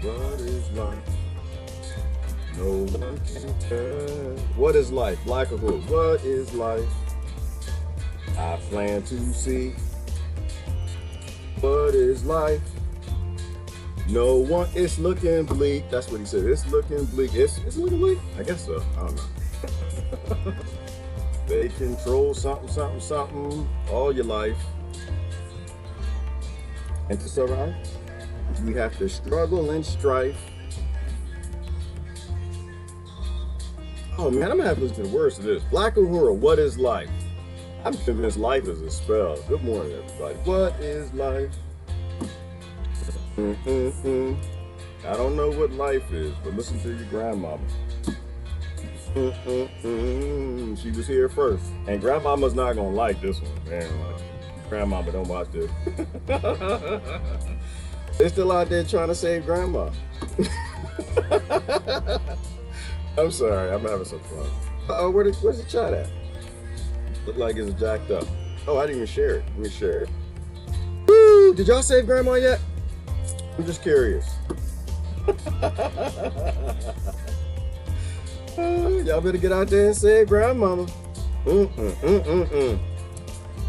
What is life? No one can tell. What is life? Black or blue? What is life? I plan to see. What is life? No one. It's looking bleak. That's what he said. It's looking bleak. It's looking bleak. I guess so. I don't know. They control something all your life. And to survive, we have to struggle and strife. Oh man, I'm gonna have to listen to the words of this. Black Uhura, what is life? I'm convinced life is a spell. Good morning, everybody. What is life? I don't know what life is, but listen to your grandmama. She was here first. And grandmama's not gonna like this one, man. Grandmama, don't watch this. They're still out there trying to save grandma. I'm sorry, I'm having some fun. Where's the chat at? Look like it's jacked up. Oh, I didn't even share it. Let me share it. Woo! Did y'all save grandma yet? I'm just curious. Y'all better get out there and save grandmama.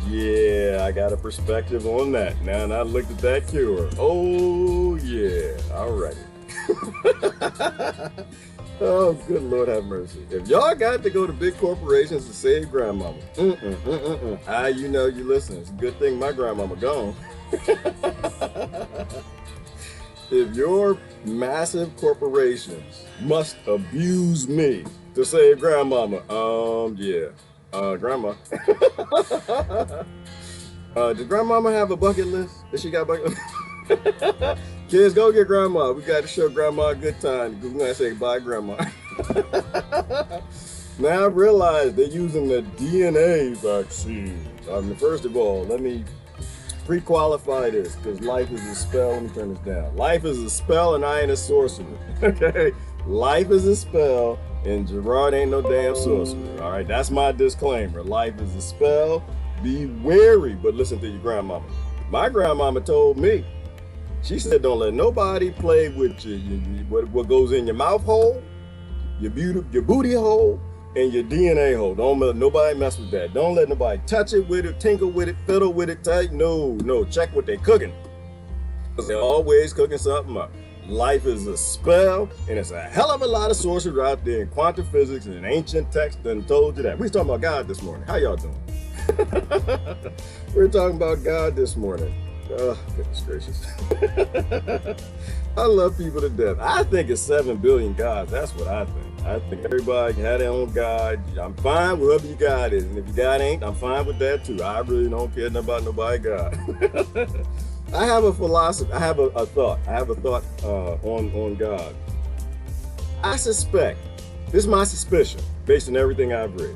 Yeah, I got a perspective on that. Now, and I looked at that cure. Oh, yeah. All right. Oh, good Lord have mercy. If y'all got to go to big corporations to save grandmama, you know you listen. It's a good thing my grandmama gone. If your massive corporations must abuse me to save grandmama, yeah. Grandma. Did grandmama have a bucket list? Did she got a bucket list? Kids, go get grandma. We got to show grandma a good time. We're going to say bye, grandma. Now I realize they're using the DNA vaccine. First of all, let me pre-qualify this because life is a spell. Let me turn this down. Life is a spell and I ain't a sorcerer. Okay? Life is a spell and Gerard ain't no damn sorcerer. All right? That's my disclaimer. Life is a spell. Be wary, but listen to your grandmama. My grandmama told me, she said, don't let nobody play with what goes in your mouth hole, your booty hole, and your DNA hole. Don't let nobody mess with that. Don't let nobody touch it with it, tinkle with it, fiddle with it tight. No, check what they're cooking. Because they're always cooking something up. Life is a spell, and it's a hell of a lot of sorcerers out there in quantum physics and ancient texts done told you that. We was talking about God this morning. How y'all doing? We're talking about God this morning. Oh, goodness gracious. I love people to death. I think it's 7 billion gods. That's what I think. I think everybody can have their own God. I'm fine with whoever your God is. And if your God ain't, I'm fine with that too. I really don't care about nobody's God. I have a philosophy. I have a thought. I have a thought on God. I suspect, this is my suspicion, based on everything I've read.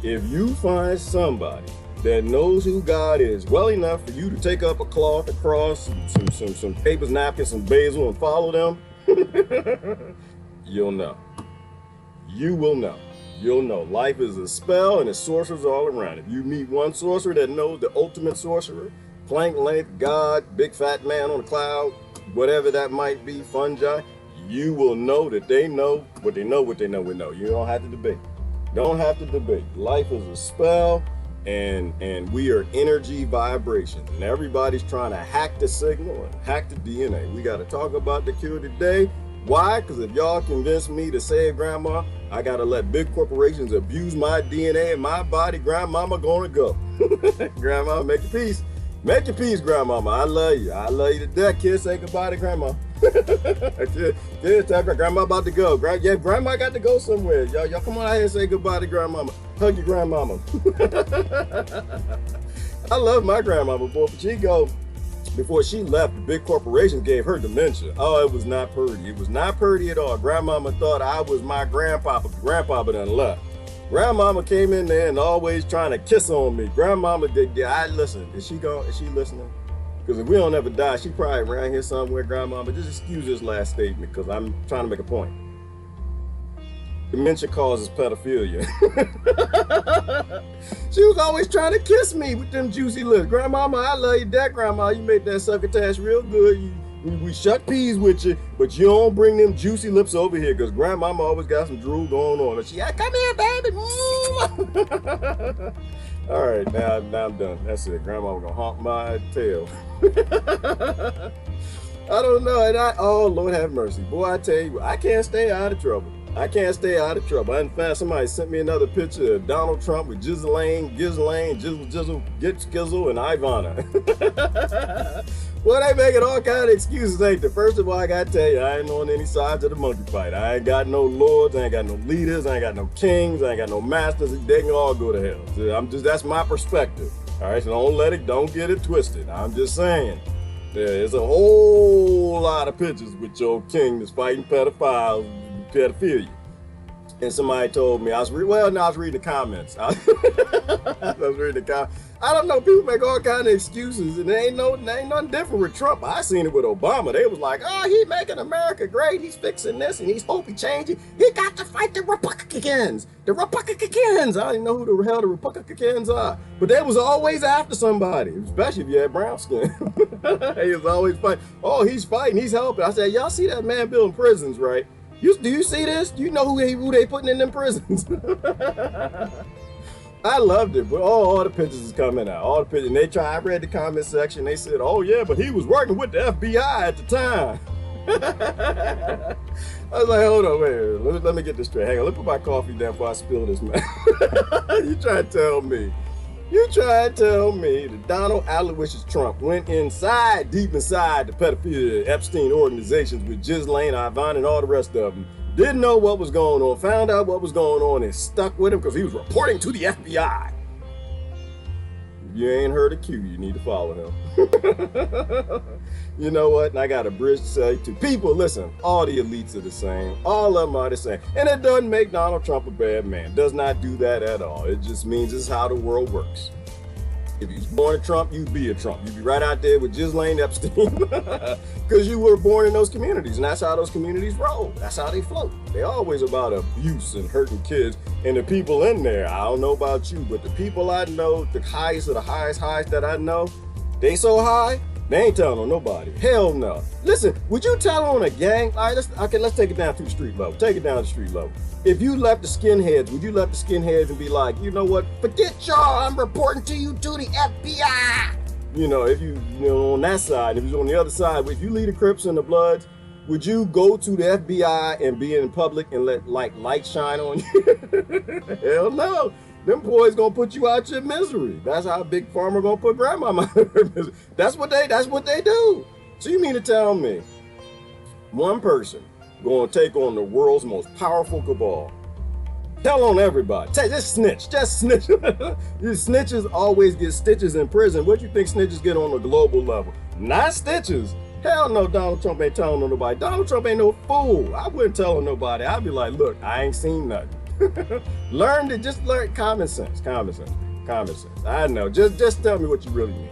If you find somebody that knows who God is well enough for you to take up a cloth, a cross, some papers, napkins, some basil, and follow them, you'll know. You will know. You'll know. Life is a spell and there's sorcerers all around. If you meet one sorcerer that knows the ultimate sorcerer, plank length, God, big fat man on a cloud, whatever that might be, fungi, you will know that they know what they know, what they know we know. You don't have to debate. Don't have to debate. Life is a spell. And we are energy vibrations, and everybody's trying to hack the signal and hack the DNA. We got to talk about the cure today. Why? Because if y'all convince me to save grandma, I got to let big corporations abuse my DNA and my body. Grandmama gonna go. Grandma, make your peace. Make your peace, grandmama. I love you. I love you to death. Kids, say goodbye to grandma. Kids, tell grandma about to go. Yeah, grandma got to go somewhere. Y'all come on out here and say goodbye to grandmama. Hug your grandmama. I love my grandmama, boy, but she go, before she left, the big corporations gave her dementia. Oh, it was not pretty. It was not pretty at all. Grandmama thought I was my grandpapa. Grandpapa done left. Grandmama came in there and always trying to kiss on me. Grandmama did. I listen. Is she gone? Is she listening? Because if we don't ever die, she probably around here somewhere, Grandmama. Just excuse this last statement because I'm trying to make a point. Dementia causes pedophilia. She was always trying to kiss me with them juicy lips. Grandmama, I love you, that grandma. You made that succotash real good. We shuck peas with you, but you don't bring them juicy lips over here, because grandmama always got some drool going on. And she, come here, baby. All right, now I'm done. That's it. Grandma gonna honk my tail. I don't know. And oh, Lord have mercy. Boy, I tell you, I can't stay out of trouble. I can't stay out of trouble. In fact, somebody sent me another picture of Donald Trump with Ghislaine, Jizzle, Get Skizzle, and Ivana. Well, they making all kind of excuses, ain't they? First of all, I gotta tell you, I ain't on any sides of the monkey fight. I ain't got no lords, I ain't got no leaders, I ain't got no kings, I ain't got no masters. They can all go to hell. So that's my perspective. All right, so don't get it twisted. I'm just saying. There's a whole lot of pictures with your king that's fighting pedophiles, pedophilia. And somebody told me, I was reading the comments. I was reading the comments. I don't know, people make all kind of excuses, and there ain't nothing different with Trump. I seen it with Obama. They was like, oh, he making America great. He's fixing this, and he's hoping changing. He got to fight the Republicans. The Republicans. I don't even know who the hell the Republicans are. But they was always after somebody, especially if you had brown skin. He was always fighting. Oh, he's fighting. He's helping. I said, y'all see that man building prisons, right? Do you see this? Do you know who they putting in them prisons? I loved it, but all the pictures is coming out. All the pictures. I read the comment section. They said, oh yeah, but he was working with the FBI at the time. I was like, hold on, wait. Let me get this straight. Hang on, let me put my coffee down before I spill this, man. You try to tell me that Donald Aloysius Trump went deep inside the pedophilia Epstein organizations with Ghislaine, Ivan, and all the rest of them. Didn't know what was going on, found out what was going on, and stuck with him because he was reporting to the FBI. If you ain't heard of Q, you need to follow him. You know what? And I got a bridge to say to people, listen, all the elites are the same. All of them are the same. And it doesn't make Donald Trump a bad man. Does not do that at all. It just means this is how the world works. If you was born a Trump, you'd be a Trump. You'd be right out there with Ghislaine Epstein because you were born in those communities, and that's how those communities roll. That's how they float. They always about abuse and hurting kids, and the people in there, I don't know about you, but the people I know, the highest of the highest that I know, they so high, they ain't telling on nobody. Hell no. Listen, would you tell on a gang? All right, let's take it down to the street level. Take it down to the street level. If you left the skinheads, would you let the skinheads and be like, you know what, forget y'all, I'm reporting to you to the FBI. You know, if you on that side, if you on the other side, if you leave the Crips and the Bloods, would you go to the FBI and be in public and let light shine on you? Hell no. Them boys gonna put you out your misery. That's how Big Pharma gonna put grandmama out of her misery. That's what they do. So you mean to tell me one person going to take on the world's most powerful cabal? Tell on everybody. Just snitch. Snitches always get stitches in prison. What do you think snitches get on a global level? Not stitches. Hell no, Donald Trump ain't telling on nobody. Donald Trump ain't no fool. I wouldn't tell on nobody. I'd be like, look, I ain't seen nothing. Learn common sense. I know. Just tell me what you really mean.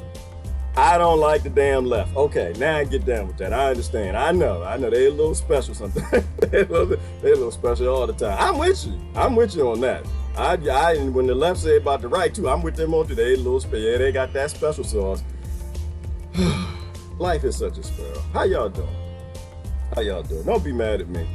I don't like the damn left. Okay, now I get down with that. I understand. I know. They're a little special sometimes. They're a little special all the time. I'm with you on that. When the left say about the right too, I'm with them on today. A little special. Yeah, they got that special sauce. Life is such a spell. How y'all doing? Don't be mad at me.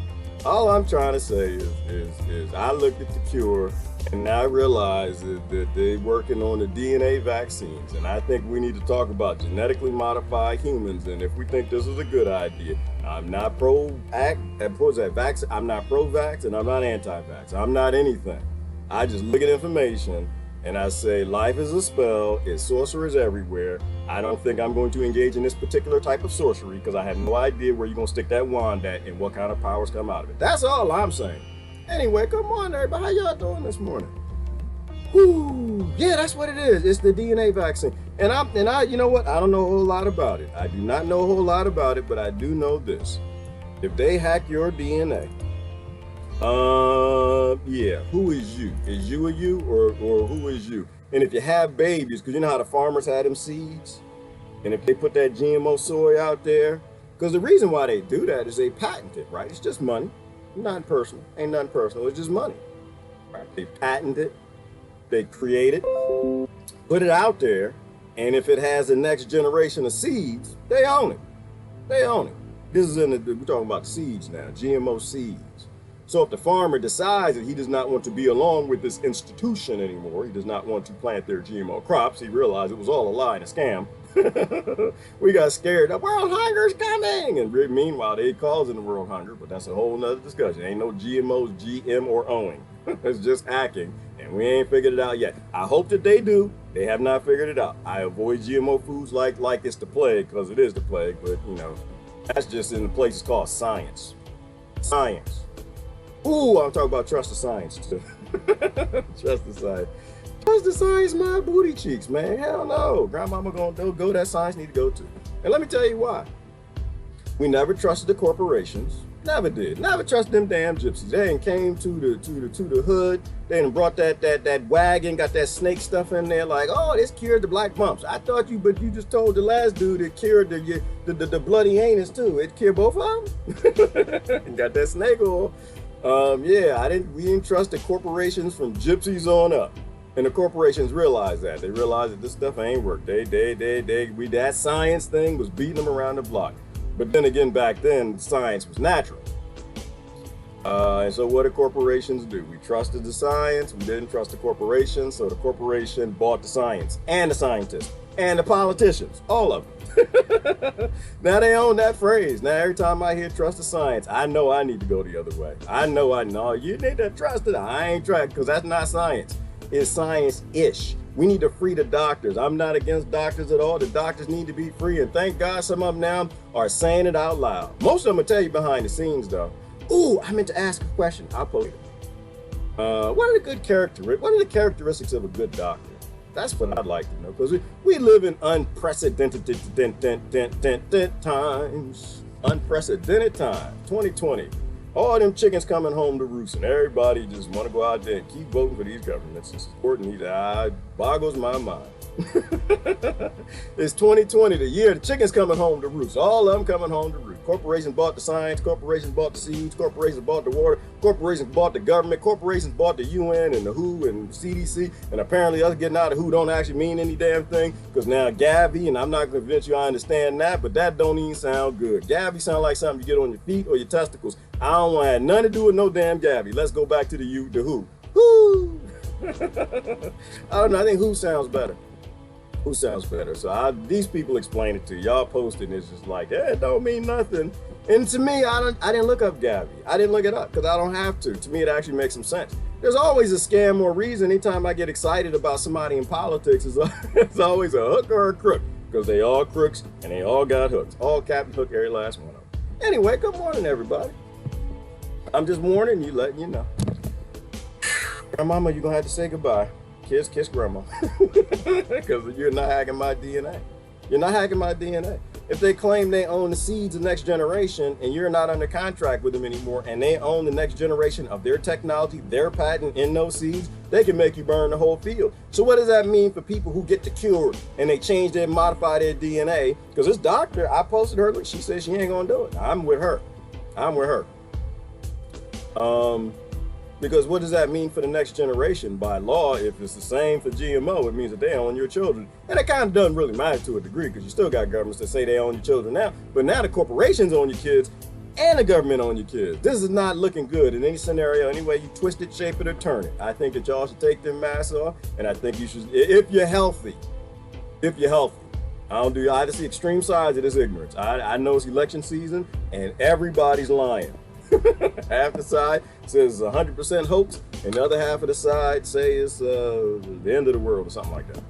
All I'm trying to say is I looked at the cure and I realized that they're working on the DNA vaccines. And I think we need to talk about genetically modified humans. And if we think this is a good idea, I'm not pro-vax, I'm not pro-vax, and I'm not anti-vax. I'm not anything. I just look at information and I say, life is a spell, it's sorcerers everywhere. I don't think I'm going to engage in this particular type of sorcery because I have no idea where you're going to stick that wand at and what kind of powers come out of it. That's all I'm saying. Anyway, come on, everybody. How y'all doing this morning? Whew. Yeah, that's what it is. It's the DNA vaccine. And I, you know what? I don't know a whole lot about it. I do not know a whole lot about it, but I do know this. If they hack your DNA, yeah, who is you? Is you a you or who is you? And if you have babies, because you know how the farmers had them seeds, and if they put that GMO soy out there, because the reason why they do that is they patent it, right? It's just money, nothing personal, ain't nothing personal, it's just money, right? They patent it, they create it, put it out there, and if it has the next generation of seeds, they own it. They own it. This is we're talking about seeds now, GMO seeds. So if the farmer decides that he does not want to be along with this institution anymore, he does not want to plant their GMO crops, he realized it was all a lie and a scam. We got scared. The world hunger is coming, and meanwhile they causing the world hunger. But that's a whole nother discussion. Ain't no GMOs, GM or owing. It's just hacking, and we ain't figured it out yet. I hope that they do. They have not figured it out. I avoid GMO foods like it's the plague, because it is the plague. But you know, that's just in the places called science. Science. Ooh, I'm talking about trust the science too. Trust the science. Trust the science, my booty cheeks, man. Hell no. Grandmama gonna go that science need to go to. And let me tell you why. We never trusted the corporations. Never did. Never trusted them damn gypsies. They ain't came to the hood. They ain't brought that wagon, got that snake stuff in there, like, oh, this cured the black bumps. I thought you just told the last dude it cured the bloody anus too. It cured both of them. Got that snake oil. Yeah, we didn't trust the corporations from gypsies on up. And the corporations realized that. They realized that this stuff ain't work. That science thing was beating them around the block. But then again, back then, science was natural. And so what did corporations do? We trusted the science, we didn't trust the corporation, so the corporation bought the science, and the scientists, and the politicians, all of them. Now they own that phrase. Now every time I hear trust the science, I know I need to go the other way. I know, you need to trust it. I ain't trying, because that's not science. It's science-ish. We need to free the doctors. I'm not against doctors at all. The doctors need to be free, and thank God some of them now are saying it out loud. Most of them will tell you behind the scenes, though. Ooh, I meant to ask a question. I'll post it. What are the characteristics of a good doctor? That's what I'd like to know, because we live in unprecedented times. Unprecedented time. 2020. All them chickens coming home to roost, and everybody just want to go out there and keep voting for these governments and supporting these. Boggles my mind. It's 2020, the year the chickens coming home to roost. All of them coming home to roost. Corporations bought the science, corporations bought the seeds, corporations bought the water, corporations bought the government, corporations bought the UN and the WHO and CDC, and apparently us getting out of WHO don't actually mean any damn thing, because now Gavi, and I'm not convinced you I understand that, but that don't even sound good. Gavi sound like something you get on your feet or your testicles. I don't want to have nothing to do with no damn Gavi. Let's go back to the WHO. Who? I don't know, I think WHO sounds better. Who sounds better? So these people explain it to you. Y'all posting it's just like, it don't mean nothing. And to me, I didn't look up Gavi. I didn't look it up because I don't have to. To me, it actually makes some sense. There's always a scam or reason. Anytime I get excited about somebody in politics, it's always a hook or a crook, because they all crooks and they all got hooks. All Captain Hook, every last one of them. Anyway, good morning, everybody. I'm just warning you, letting you know. Grandmama, you're gonna have to say goodbye. Kiss grandma. Because you're not hacking my DNA. You're not hacking my DNA. If they claim they own the seeds of the next generation and you're not under contract with them anymore, and they own the next generation of their technology, their patent in those seeds, they can make you burn the whole field. So what does that mean for people who get the cure and they change their, modify their DNA? Because this doctor, I posted her, she said she ain't gonna do it. I'm with her. I'm with her. Because what does that mean for the next generation? By law, if it's the same for GMO, it means that they own your children. And it kind of doesn't really matter to a degree, because you still got governments that say they own your children now. But now the corporations own your kids and the government own your kids. This is not looking good in any scenario, any way you twist it, shape it, or turn it. I think that y'all should take them masks off, and I think you should, if you're healthy. I don't do either see extreme sides of this ignorance. I know it's election season, and everybody's lying. Half the side says 100% hoax, and the other half of the side say it's the end of the world or something like that.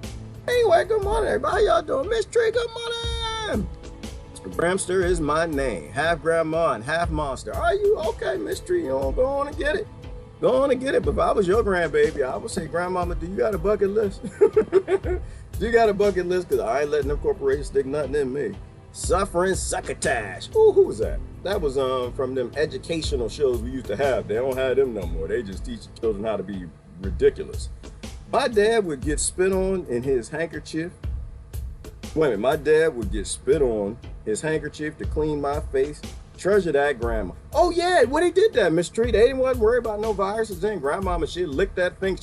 Anyway, good morning, everybody. How y'all doing? Miss Tree, good morning. Bramster is my name. Half grandma and half monster. Are you okay, Miss Tree? You know, go on and get it. Go on and get it. But if I was your grandbaby, I would say, Grandmama, do you got a bucket list? Do you got a bucket list? Because I ain't letting them corporations stick nothing in me. Suffering succotash. Ooh, who was that? That was from them educational shows we used to have. They don't have them no more. They just teach children how to be ridiculous. My dad would get spit on in his handkerchief. Wait a minute, my dad would get spit on his handkerchief to clean my face. Treasure that grandma. Oh yeah, when he did that, Miss Tree, they didn't want to worry about no viruses in. Grandmama, she licked that thing.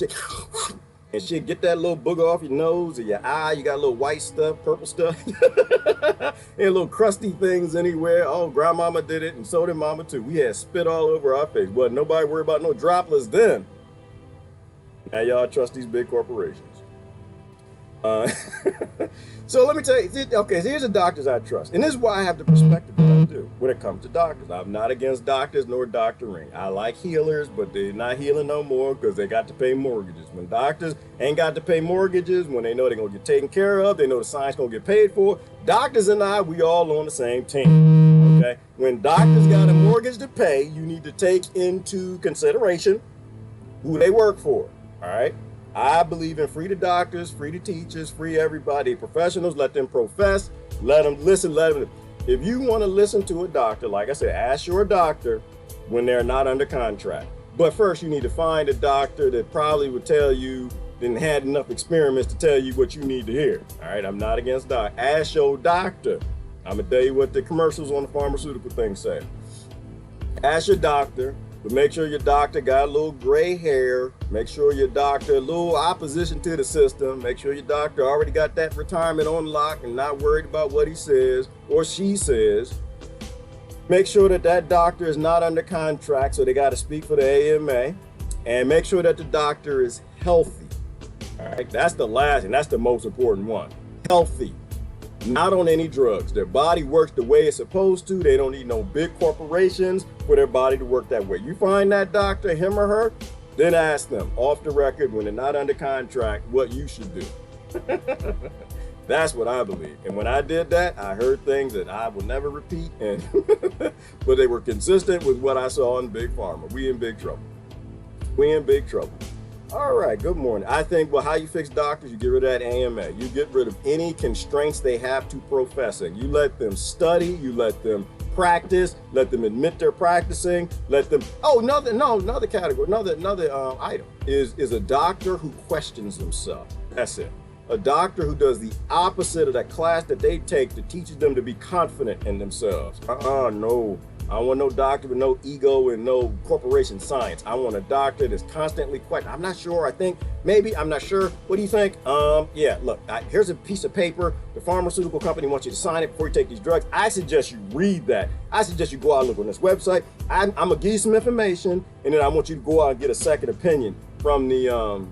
and shit, get that little booger off your nose or your eye. You got a little white stuff, purple stuff, and little crusty things anywhere. Oh, grandmama did it, and so did mama too. We had spit all over our face. Wasn't nobody worried about no droplets then. Now y'all trust these big corporations. So let me tell you, okay, so here's the doctors I trust. And this is why I have the perspective that I do when it comes to doctors. I'm not against doctors nor doctoring. I like healers, but they're not healing no more because they got to pay mortgages. When doctors ain't got to pay mortgages, when they know they're going to get taken care of, they know the science going to get paid for, doctors and I, we all on the same team, okay? When doctors got a mortgage to pay, you need to take into consideration who they work for, all right? I believe in free to doctors, free to teachers, free everybody, professionals, let them profess, let them listen, let them. If you want to listen to a doctor, like I said, ask your doctor when they're not under contract. But first you need to find a doctor that probably would tell you, then had enough experiments to tell you what you need to hear. All right, I'm not against doc. Ask your doctor. I'm gonna tell you what the commercials on the pharmaceutical thing say. Ask your doctor. But make sure your doctor got a little gray hair. Make sure your doctor, a little opposition to the system. Make sure your doctor already got that retirement on lock and not worried about what he says or she says. Make sure that that doctor is not under contract, so they got to speak for the AMA. And make sure that the doctor is healthy. All right, that's the last and that's the most important one. Healthy. Not on any drugs. Their body works the way it's supposed to. They don't need no big corporations for their body to work that way. You find that doctor, him or her, then ask them off the record when they're not under contract what you should do. That's what I believe. And when I did that, I heard things that I will never repeat, and but they were consistent with what I saw in Big Pharma. We in big trouble. We in big trouble. All right, good morning. I think, well, how you fix doctors, you get rid of that AMA. You get rid of any constraints they have to professing. You let them study, you let them practice, let them admit they're practicing, let them, another category, another item is a doctor who questions themselves. That's it. A doctor who does the opposite of that class that they take that teaches them to be confident in themselves. No. I don't want no doctor with no ego and no corporation science. I want a doctor that's constantly questioning. I'm not sure. I think maybe. I'm not sure. What do you think? Yeah, look, here's a piece of paper. The pharmaceutical company wants you to sign it before you take these drugs. I suggest you read that. I suggest you go out and look on this website. I'm going to give you some information, and then I want you to go out and get a second opinion from the,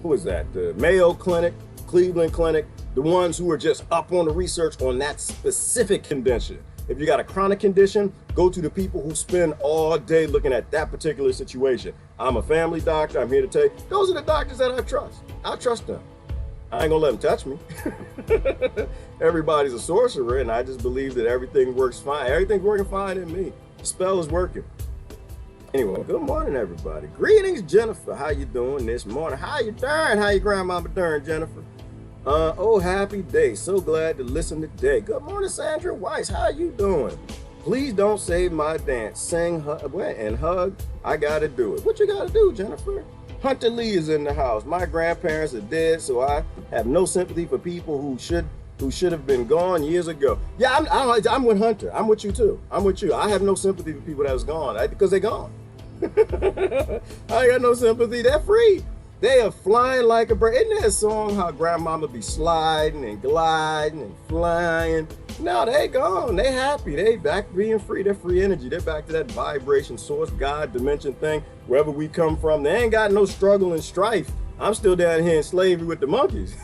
who is that? The Mayo Clinic, Cleveland Clinic, the ones who are just up on the research on that specific condition. If you got a chronic condition, go to the people who spend all day looking at that particular situation. I'm a family doctor. I'm here to tell you, those are the doctors that I trust. I trust them. I ain't gonna let them touch me. Everybody's a sorcerer, and I just believe that everything works fine. Everything's working fine in me. The spell is working. Anyway, good morning, everybody. Greetings, Jennifer. How you doing this morning? How you doing? How your grandmama doing, Jennifer? Oh, happy day. So glad to listen today. Good morning, Sandra Weiss. How you doing? Please don't save my dance. Sing and hug. I gotta do it. What you gotta do, Jennifer? Hunter Lee is in the house. My grandparents are dead, so I have no sympathy for people who should have been gone years ago. Yeah, I'm with Hunter. I'm with you too. I'm with you. I have no sympathy for people that was gone because they're gone. I got no sympathy. They're free. They are flying like a bird. Isn't that a song how grandmama be sliding and gliding and flying? No, they gone. They happy. They back being free. They're free energy. They're back to that vibration, source, God, dimension thing, wherever we come from. They ain't got no struggle and strife. I'm still down here in slavery with the monkeys.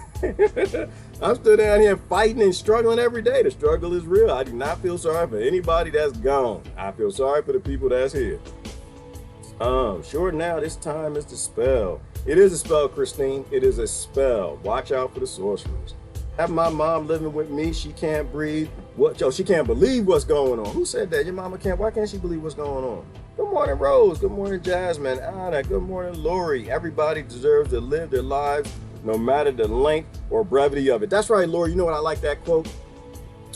I'm still down here fighting and struggling every day. The struggle is real. I do not feel sorry for anybody that's gone. I feel sorry for the people that's here. Sure now, this time is the spell. It is a spell, Christine. It is a spell. Watch out for the sorcerers. Have my mom living with me. She can't breathe. What? Yo, she can't believe what's going on. Who said that? Your mama can't. Why can't she believe what's going on? Good morning, Rose. Good morning, Jasmine. Anna. Good morning, Lori. Everybody deserves to live their lives no matter the length or brevity of it. That's right, Lori. You know what? I like that quote.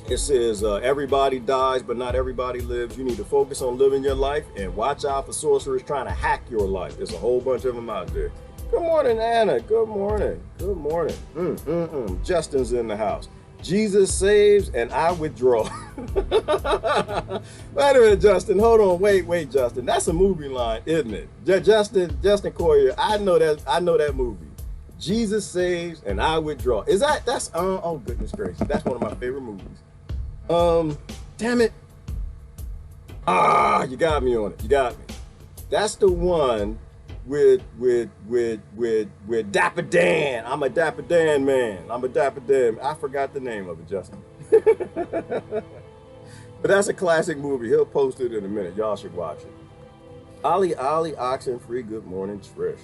It says, everybody dies, but not everybody lives. You need to focus on living your life and watch out for sorcerers trying to hack your life. There's a whole bunch of them out there. Good morning, Anna. Good morning. Good morning. Justin's in the house. Jesus saves and I withdraw. Wait a minute, Justin. Hold on. Wait, Justin. That's a movie line, isn't it? Justin Coyer. I know that movie. Jesus saves and I withdraw. That's oh goodness gracious. That's one of my favorite movies. Damn it. You got me on it. You got me. That's the one with Dapper Dan. I'm a Dapper Dan man. I'm a Dapper Dan. I forgot the name of it, Justin. But that's a classic movie. He'll post it in a minute. Y'all should watch it. Ollie, Oxenfree, good morning, Trish.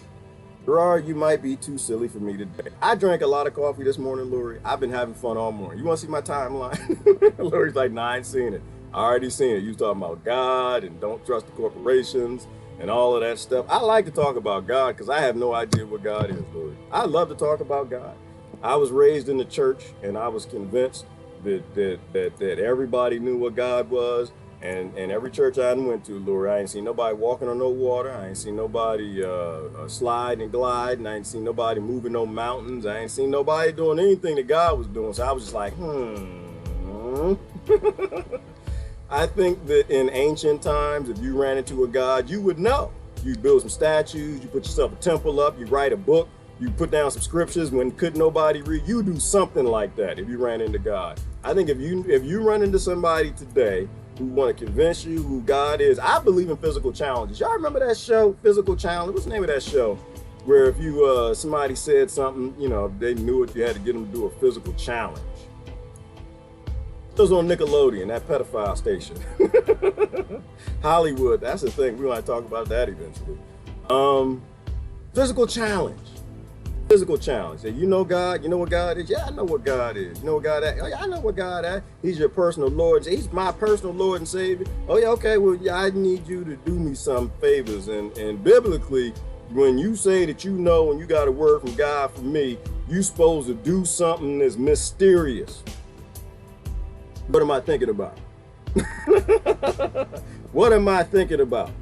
Gerard, you might be too silly for me today. I drank a lot of coffee this morning, Lori. I've been having fun all morning. You want to see my timeline? Lori's like, nah, I ain't seen it. I already seen it. You was talking about God and don't trust the corporations and all of that stuff. I like to talk about God because I have no idea what God is, Lori. I love to talk about God. I was raised in the church and I was convinced that everybody knew what God was, and every church I went to, Lord, I ain't seen nobody walking on no water. I ain't seen nobody sliding and gliding. I ain't seen nobody moving no mountains. I ain't seen nobody doing anything that God was doing. So I was just like, I think that in ancient times, if you ran into a God, you would know. You build some statues, you put yourself a temple up, you write a book, you put down some scriptures when couldn't nobody read. You do something like that if you ran into God. I think if you run into somebody today who want to convince you who God is, I believe in physical challenges. Y'all remember that show, Physical Challenge? What's the name of that show? Where if you somebody said something, you know, they knew it, you had to get them to do a physical challenge. It was on Nickelodeon, that pedophile station. Hollywood, that's the thing. We want to talk about that eventually. Physical challenge. Physical challenge. Say, you know God, you know what God is? Yeah, I know what God is. You know what God is? Oh yeah, I know what God is. He's your personal Lord. He's my personal Lord and Savior. Oh yeah, okay, well, yeah, I need you to do me some favors. And biblically, when you say that you know when you got a word from God for me, you supposed to do something that's mysterious. What am I thinking about? What am I thinking about?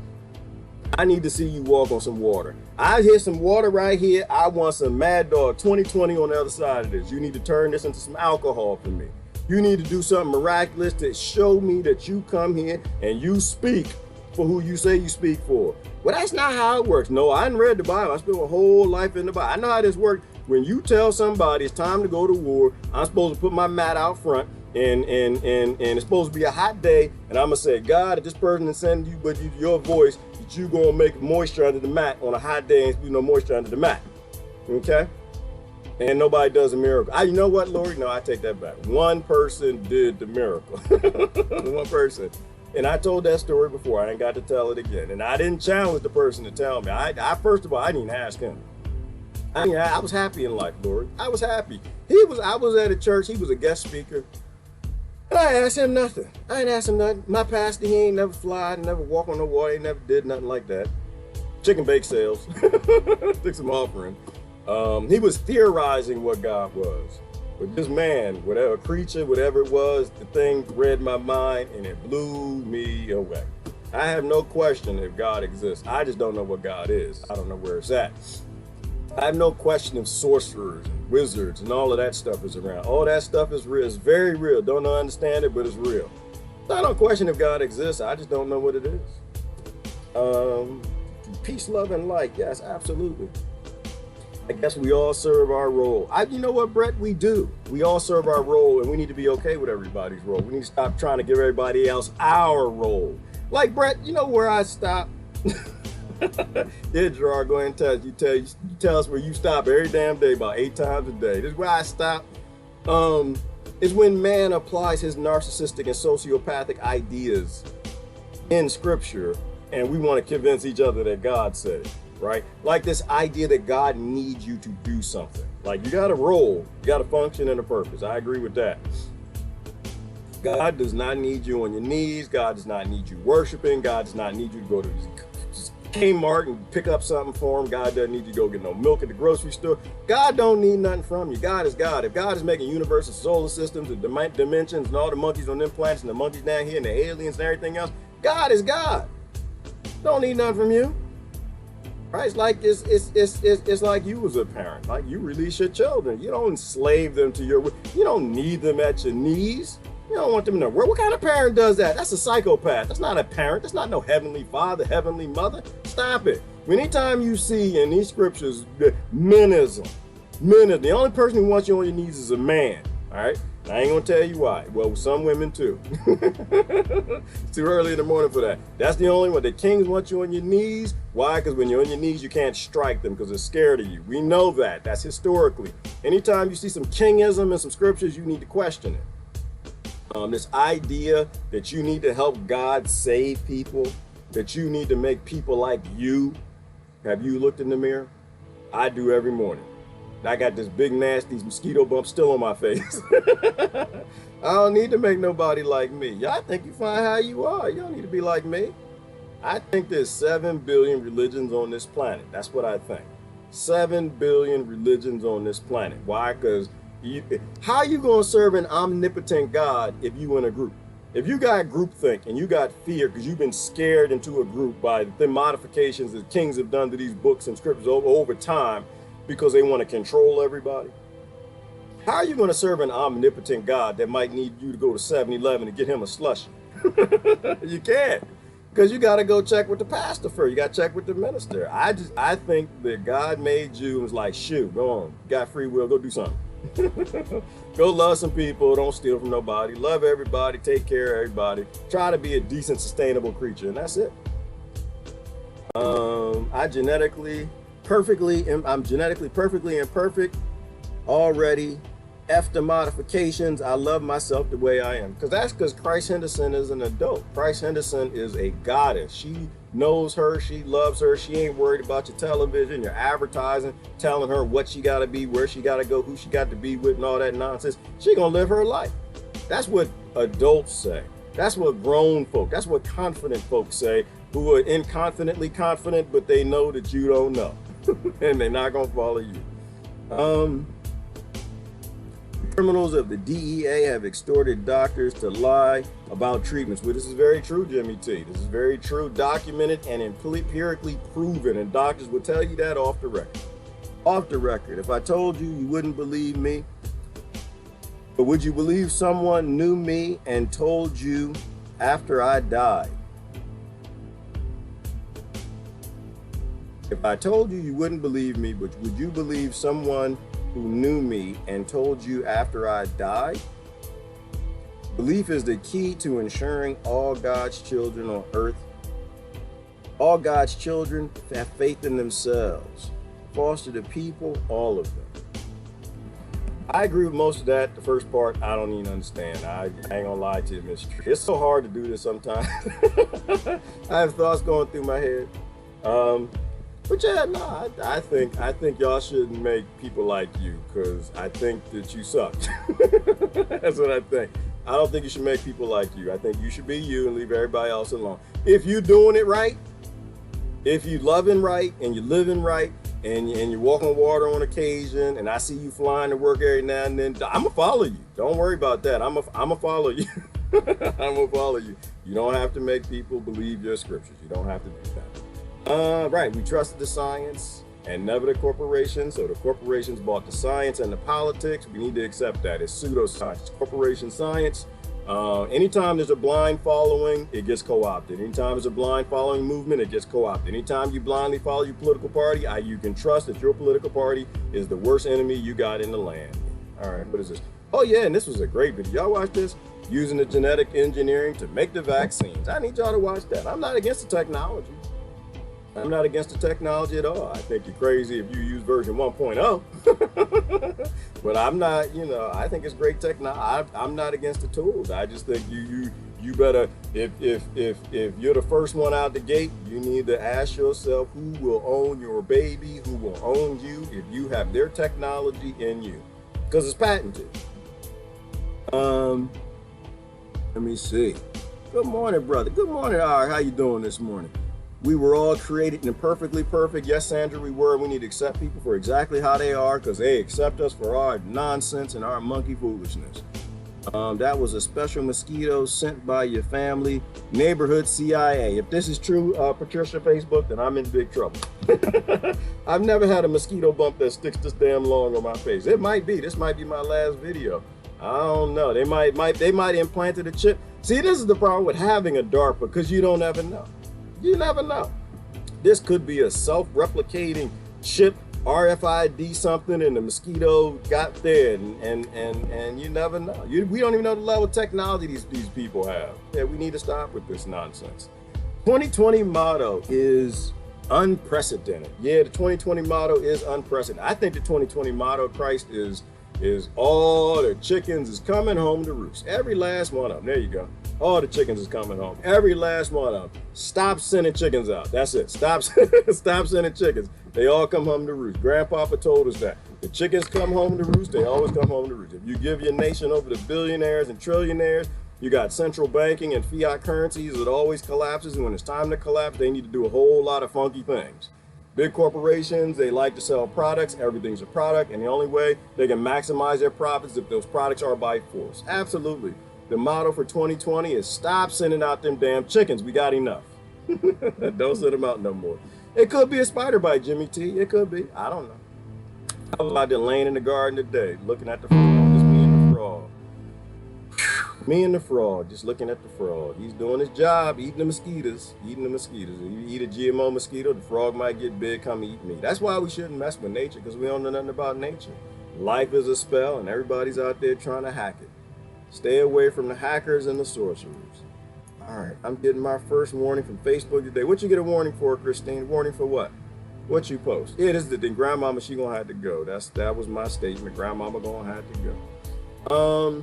I need to see you walk on some water. I hear some water right here. I want some Mad Dog 2020 on the other side of this. You need to turn this into some alcohol for me. You need to do something miraculous to show me that you come here and you speak for who you say you speak for. Well, that's not how it works. No, I didn't read the Bible. I spent my whole life in the Bible. I know how this works. When you tell somebody it's time to go to war, I'm supposed to put my mat out front and it's supposed to be a hot day. And I'm going to say, God, if this person is sending you, but your voice, that you going to make moisture under the mat on a hot day and no moisture under the mat. Okay? And nobody does a miracle. You know what, Lord? No, I take that back. One person did the miracle. One person. And I told that story before. I ain't got to tell it again. And I didn't challenge the person to tell me. I first of all, I didn't even ask him. I was happy in life, Lord. I was happy. I was at a church. He was a guest speaker. And I asked him nothing. I ain't asked him nothing. My pastor, he ain't never flied, never walked on the water, he never did nothing like that. Chicken bake sales. Took some offering. He was theorizing what God was. But this man, whatever creature, whatever it was, the thing read my mind and it blew me away. I have no question if God exists. I just don't know what God is. I don't know where it's at. I have no question if sorcerers and wizards and all of that stuff is around. All that stuff is real. It's very real. Don't understand it, but it's real. I don't question if God exists. I just don't know what it is. Peace, love, and light. Yes, absolutely. I guess we all serve our role. You know what, Brett? We do. We all serve our role, and we need to be okay with everybody's role. We need to stop trying to give everybody else our role. Like, Brett, you know where I stop? Yeah, Gerard, go ahead and you tell us where you stop every damn day, about 8 times a day. This is where I stop. Is when man applies his narcissistic and sociopathic ideas in scripture, and we want to convince each other that God said it, right? Like this idea that God needs you to do something. Like you got a role, you got a function and a purpose. I agree with that. God does not need you on your knees. God does not need you worshiping. God does not need you to go to Kmart and pick up something for him. God doesn't need you to go get no milk at the grocery store. God don't need nothing from you. God is God. If God is making universes, solar systems, and dimensions, and all the monkeys on them planets, and the monkeys down here, and the aliens and everything else, God is God. Don't need nothing from you. Right? It's like it's like you was a parent. Like you release your children. You don't enslave them to your. You don't need them at your knees. You don't want them in the world. What kind of parent does that? That's a psychopath. That's not a parent. That's not no heavenly father, heavenly mother. Stop it. Anytime you see in these scriptures menism, Men, the only person who wants you on your knees is a man. All right. I ain't gonna tell you why. Well, some women too. It's too early in the morning for that. That's the only one. The kings want you on your knees. Why? Because when you're on your knees, you can't strike them because they're scared of you. We know that. That's historically. Anytime you see some kingism in some scriptures, you need to question it. This idea that you need to help God save people, that you need to make people like you. Have you looked in the mirror? I do every morning. I got this big nasty mosquito bump still on my face. I don't need to make nobody like me. Y'all think you fine how you are. You don't need to be like me. I think there's 7 billion religions on this planet. That's what I think. 7 billion religions on this planet. Why? Because how you gonna serve an omnipotent God if you in a group? If you got groupthink and you got fear because you've been scared into a group by the modifications that kings have done to these books and scriptures over time, because they want to control everybody. How are you going to serve an omnipotent God that might need you to go to 7-Eleven to get him a slushie? You can't, because you got to go check with the pastor first. You got to check with the minister. I think that God made you and was like, shoot, go on, you got free will, go do something. Go love some people, don't steal from nobody, love everybody, take care of everybody, try to be a decent, sustainable creature, and that's it. I'm genetically perfectly imperfect already. F the modifications. I love myself the way I am. Because Christ Henderson is an adult. Christ Henderson is a goddess. She knows her, she loves her. She ain't worried about your television, your advertising, telling her what she gotta be, where she gotta go, who she got to be with, and all that nonsense. She gonna live her life. That's what adults say. That's what grown folk, that's what confident folks say, who are inconfidently confident, but they know that you don't know. And they're not gonna follow you. Criminals of the DEA have extorted doctors to lie about treatments. Well, this is very true, Jimmy T. This is very true, documented and empirically proven. And doctors will tell you that off the record. Off the record. If I told you, you wouldn't believe me. But would you believe someone knew me and told you after I died? If I told you, you wouldn't believe me, but would you believe someone who knew me and told you after I died? Belief is the key to ensuring all God's children on earth, all God's children have faith in themselves, foster the people, all of them. I agree with most of that. The first part, I don't even understand. I ain't gonna lie to you, Mr. Tree. It's so hard to do this sometimes. I have thoughts going through my head. But yeah, no, I think y'all shouldn't make people like you, because I think that you suck. That's what I think. I don't think you should make people like you. I think you should be you and leave everybody else alone. If you're doing it right, if you loving right and you're living right and you're walking water on occasion, and I see you flying to work every now and then, I'm gonna follow you. Don't worry about that. I'm gonna follow you. I'm gonna follow you. You don't have to make people believe your scriptures. You don't have to do that. Right, we trusted the science and never the corporations. So the corporations bought the science and the politics. We need to accept that. It's pseudoscience. It's corporation science. Anytime there's a blind following, it gets co-opted. Anytime there's a blind following movement, it gets co-opted. Anytime you blindly follow your political party, you can trust that your political party is the worst enemy you got in the land. All right, what is this? Oh yeah, and this was a great video. Y'all watch this? Using the genetic engineering to make the vaccines. I need y'all to watch that. I'm not against the technology. I'm not against the technology at all. I think you're crazy if you use version 1.0. But I'm not, I think it's great technology. I'm not against the tools. I just think you better, if you're the first one out the gate, you need to ask yourself who will own your baby, who will own you if you have their technology in you. Because it's patented. Let me see. Good morning, brother. Good morning, R. How you doing this morning? We were all created in perfectly perfect. Yes, Sandra, we were. We need to accept people for exactly how they are, because they accept us for our nonsense and our monkey foolishness. That was a special mosquito sent by your family, neighborhood CIA. If this is true, Patricia Facebook, then I'm in big trouble. I've never had a mosquito bump that sticks this damn long on my face. It might be. This might be my last video. I don't know. They might implanted a chip. See, this is the problem with having a DARPA, because you don't ever know. You never know. This could be a self-replicating chip RFID something and the mosquito got there, and you never know. We don't even know the level of technology these people have. Yeah, we need to stop with this nonsense. 2020 motto is unprecedented. Yeah, the 2020 motto is unprecedented. I think the 2020 motto, Christ, is all the chickens is coming home to roost. Every last one of them. There you go. All the chickens is coming home. Every last one of them. Stop sending chickens out. That's it. Stop sending chickens. They all come home to roost. Grandpapa told us that. The chickens come home to roost. They always come home to roost. If you give your nation over to billionaires and trillionaires, you got central banking and fiat currencies that always collapses. And when it's time to collapse, they need to do a whole lot of funky things. Big corporations, they like to sell products. Everything's a product. And the only way they can maximize their profits if those products are by force. Absolutely. The motto for 2020 is stop sending out them damn chickens. We got enough. Don't send them out no more. It could be a spider bite, Jimmy T. It could be. I don't know. I was out there laying in the garden today, looking at the frog. Just me and the frog. Me and the frog, just looking at the frog. He's doing his job, eating the mosquitoes. If you eat a GMO mosquito, the frog might get big, come eat me. That's why we shouldn't mess with nature, because we don't know nothing about nature. Life is a spell, and everybody's out there trying to hack it. Stay away from the hackers and the sorcerers. All right, I'm getting my first warning from Facebook today. What you get a warning for, Christine? Warning for what? What you post? Yeah, this is the thing. Grandmama, she gonna have to go. That was my statement. Grandmama gonna have to go.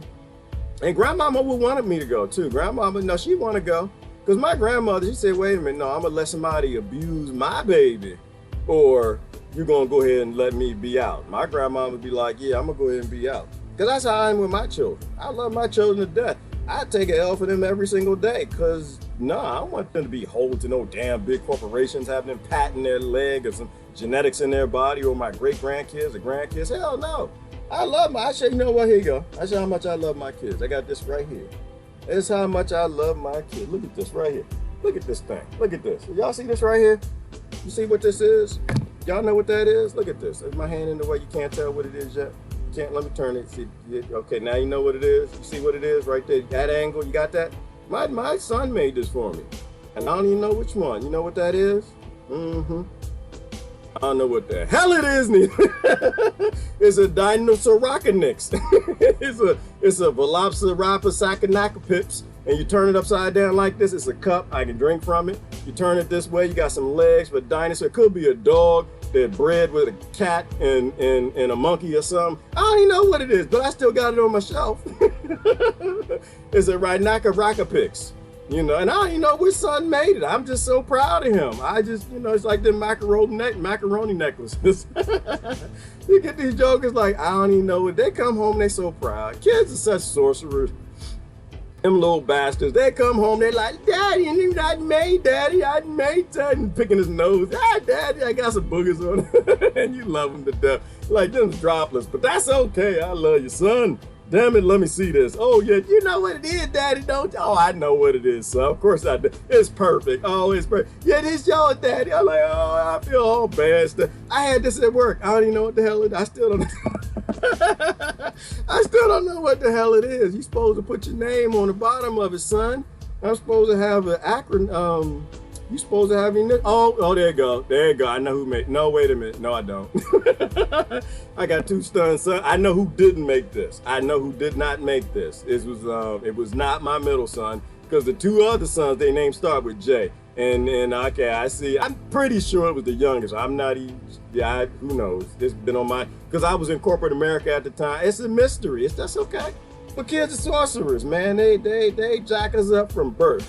And Grandmama would wanted me to go too. Grandmama, no, she want to go. Because my grandmother, she said, wait a minute, no, I'm going to let somebody abuse my baby. Or you're going to go ahead and let me be out. My grandmama would be like, yeah, I'm going to go ahead and be out. Because that's how I am with my children. I love my children to death. I take an L for them every single day. Because, no, I don't want them to be hold to no damn big corporations, having them patting their leg or some genetics in their body, or my great-grandkids or grandkids. Hell no. I love I show you know what, here you go. I show you how much I love my kids. I got this right here. This is how much I love my kids. Look at this right here. Look at this thing. Look at this. Y'all see this right here? You see what this is? Y'all know what that is? Look at this. Is my hand in the way you can't tell what it is yet? Can't, let me turn it. See, okay, now you know what it is. You see what it is right there? That angle, you got that? My son made this for me. And I don't even know which one. You know what that is? Mm-hmm. I don't know what the hell it is. It's a Dinosauroconyx. it's a Velociraptor, and you turn it upside down like this. It's a cup. I can drink from it. You turn it this way. You got some legs for a dinosaur. It could be a dog that bred with a cat and a monkey or something. I don't even know what it is, but I still got it on my shelf. It's a Rhinocurocopix. You know, and I don't even know which son made it. I'm just so proud of him. I just, you know, it's like the macaroni necklaces. You get these jokers like, I don't even know what. They come home, they so proud. Kids are such sorcerers. Them little bastards, they come home, they like, Daddy, I made Daddy, I made Daddy, and picking his nose. Ah, Daddy, I got some boogers on it. And you love them to death. Like them droplets, but that's okay. I love you, son. Damn it, let me see this. Oh, yeah, you know what it is, Daddy, don't you? Oh, I know what it is, son. Of course I do. It's perfect. Oh, it's perfect. Yeah, this y'all, Daddy. I'm like, oh, I feel all bad. I had this at work. I don't even know what the hell it is. I still don't know. I still don't know what the hell it is. You're supposed to put your name on the bottom of it, son. I'm supposed to have an acronym. You supposed to have your name. Oh, there you go. There you go. I know who made. No, wait a minute. No, I don't. I got two stunned sons. I know who didn't make this. I know who did not make this. It was not my middle son, because the two other sons, their names start with J. And okay, I see. I'm pretty sure it was the youngest. I'm not even. Yeah, who knows? It's been on my, because I was in corporate America at the time. It's a mystery. That's okay. But kids are sorcerers, man. They jack us up from birth.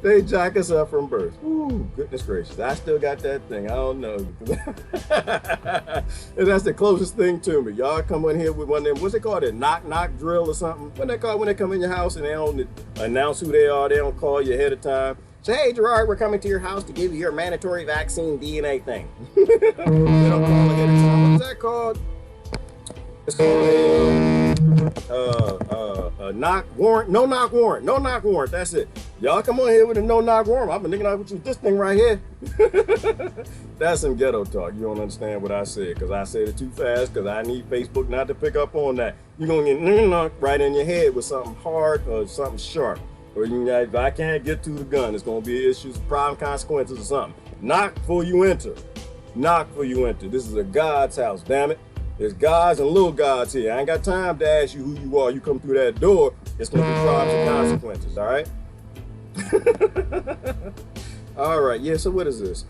They jack us up from birth. Ooh, goodness gracious. I still got that thing. I don't know. And that's the closest thing to me. Y'all come in here with one of them, what's it called? A knock drill or something? What they call when they come in your house and they don't announce who they are, they don't call you ahead of time. Say, hey, Gerard, we're coming to your house to give you your mandatory vaccine DNA thing. They don't call ahead of time. What's that called? It's called a knock warrant. No knock warrant. No knock warrant. That's it. Y'all come on here with a no knock warrant. I've been thinking about this thing right here. That's some ghetto talk. You don't understand what I said, because I said it too fast, because I need Facebook not to pick up on that. You're going to get knocked right in your head with something hard or something sharp. Or if I can't get to the gun, it's going to be issues, problem, consequences, or something. Knock before you enter. knock for you enter. This is a God's house, damn it. There's gods and little gods here. I ain't got time to ask you who you are. You come through that door, it's gonna be problems and consequences, all right? All right, yeah, so what is this?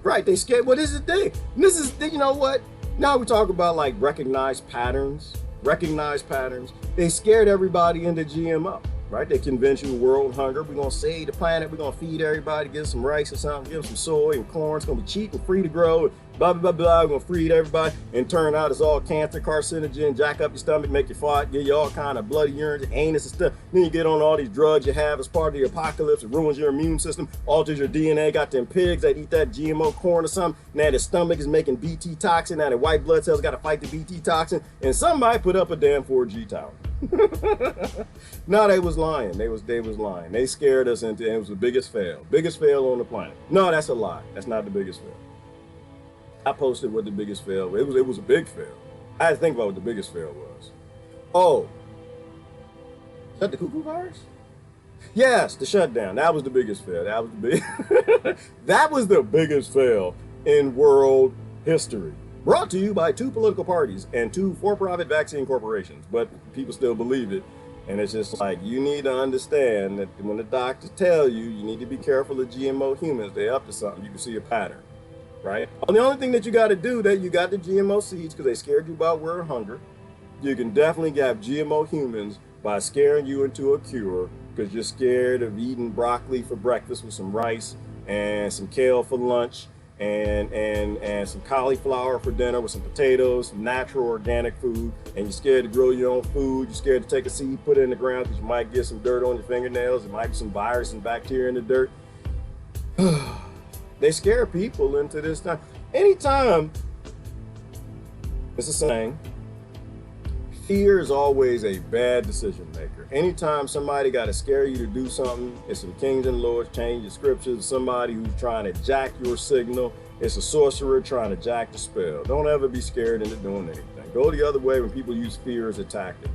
Right, they scared, what is it they? This is, you know what? Now we talk about like recognized patterns. They scared everybody into GMO, right? They conventional world hunger. We're gonna save the planet, we're gonna feed everybody, give them some rice or something, give them some soy and corn, it's gonna be cheap and free to grow, blah, blah, blah, blah, we're gonna feed everybody, and turn out it's all cancer, carcinogen, jack up your stomach, make you fart, give you all kind of bloody urine, your anus and stuff. Then you get on all these drugs you have as part of the apocalypse, it ruins your immune system, alters your DNA, got them pigs that eat that GMO corn or something, now their stomach is making BT toxin, now their white blood cells gotta fight the BT toxin, and somebody put up a damn 4G tower. No, they was lying. They was lying. They scared us into, and it was the biggest fail on the planet. No, that's a lie. That's not the biggest fail. I posted what the biggest fail was. It was a big fail. I had to think about what the biggest fail was. Oh, is that the cuckoo virus? Yes, the shutdown. That was the biggest fail. That was the big. That was the biggest fail in world history. Brought to you by 2 political parties and 2 for-profit vaccine corporations, but people still believe it. And it's just like, you need to understand that when the doctors tell you, you need to be careful of GMO humans, they're up to something. You can see a pattern, right? And the only thing that you got to do, that you got the GMO seeds because they scared you about world hunger. You can definitely have GMO humans by scaring you into a cure because you're scared of eating broccoli for breakfast with some rice and some kale for lunch. And some cauliflower for dinner with some potatoes, some natural organic food, and you're scared to grow your own food, you're scared to take a seed, put it in the ground because you might get some dirt on your fingernails, there might be some virus and bacteria in the dirt. They scare people into this time. Anytime, it's a saying, fear is always a bad decision maker. Anytime somebody got to scare you to do something, it's some kings and lords, change the scriptures, somebody who's trying to jack your signal, it's a sorcerer trying to jack the spell. Don't ever be scared into doing anything. Go the other way when people use fear as a tactic.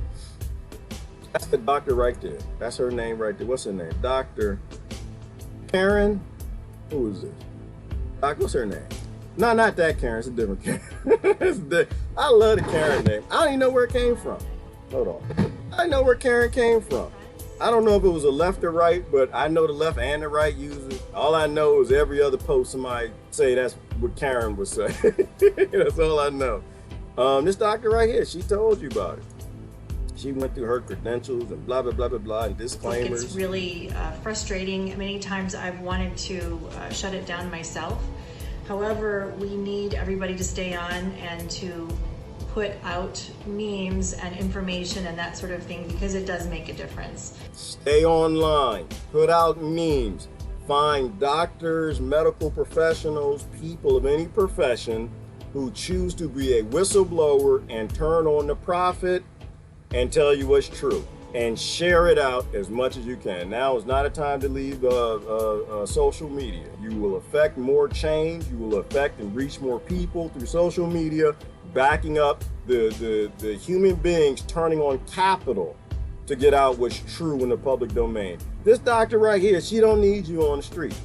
That's the doctor right there. That's her name right there. What's her name? Dr. Karen? Who is it? Doc, what's her name? No, not that Karen. It's a different Karen. I love the Karen name. I don't even know where it came from. Hold on. I didn't know where Karen came from. I don't know if it was a left or right, but I know the left and the right use it. All I know is every other post somebody say that's what Karen would say. That's all I know. This doctor right here, she told you about it. She went through her credentials and blah, blah, blah, blah, blah, and disclaimers. It's really frustrating. Many times I've wanted to shut it down myself. However, we need everybody to stay on and to put out memes and information and that sort of thing because it does make a difference. Stay online, put out memes, find doctors, medical professionals, people of any profession who choose to be a whistleblower and turn on the prophet and tell you what's true. And share it out as much as you can. Now is not a time to leave social media. You will affect more change. You will affect and reach more people through social media, backing up the human beings turning on capital to get out what's true in the public domain. This doctor right here, she don't need you on the street.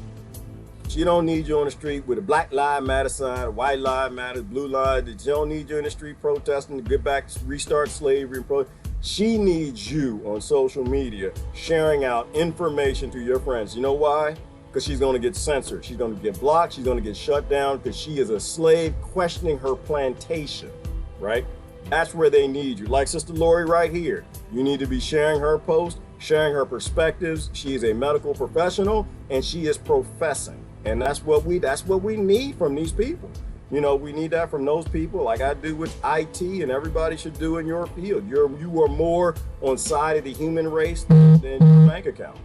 She don't need you on the street with a Black Lives Matter sign, a White Lives Matter, blue line. She don't need you in the street protesting to get back, restart slavery and protest. She needs you on social media sharing out information to your friends. You know why? Because she's going to get censored. She's going to get blocked. She's going to get shut down because she is a slave questioning her plantation, right? That's where they need you. Like Sister Lori right here. You need to be sharing her post, sharing her perspectives. She is a medical professional and she is professing. And that's what we need from these people. You know, we need that from those people like I do with IT and everybody should do in your field. You are more on side of the human race than your bank account.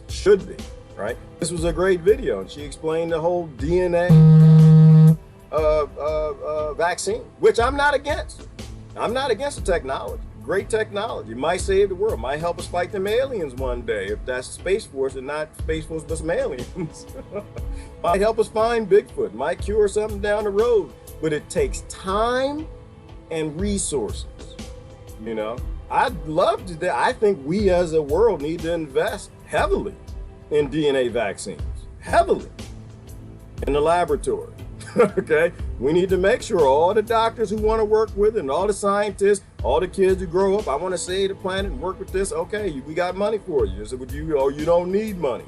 Should be, right? This was a great video and she explained the whole DNA vaccine, which I'm not against. I'm not against the technology. Great technology. Might save the world. Might help us fight them aliens one day if that's Space Force and not Space Force but some aliens. Might help us find Bigfoot. Might cure something down the road. But it takes time and resources. You know, I'd love to. I think we as a world need to invest heavily in DNA vaccines. Heavily. In the laboratory. Okay, we need to make sure all the doctors who want to work with it, and all the scientists, all the kids who grow up, I want to save the planet and work with this. Okay, we got money for you. So you don't need money.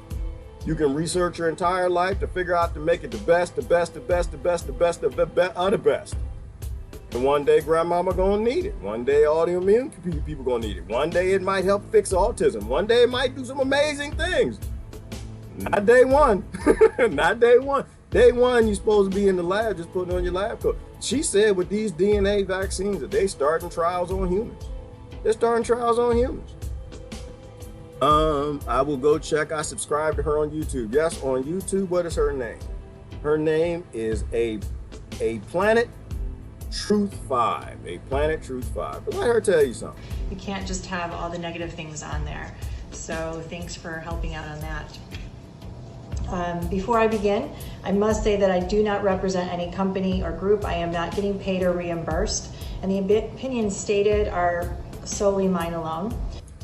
You can research your entire life to figure out to make it the best of the best. And one day grandmama gonna need it. One day autoimmune people gonna need it. One day it might help fix autism. One day it might do some amazing things. Not day one. Not day one. Day one, you're supposed to be in the lab just putting on your lab coat. She said with these DNA vaccines that they starting trials on humans. They're starting trials on humans. I will go check. I subscribe to her on YouTube. Yes, on YouTube. What is her name? Her name is a Planet Truth 5. A Planet Truth 5. But let her tell you something. You can't just have all the negative things on there. So thanks for helping out on that. Before I begin, I must say that I do not represent any company or group. I am not getting paid or reimbursed, and the opinions stated are solely mine alone.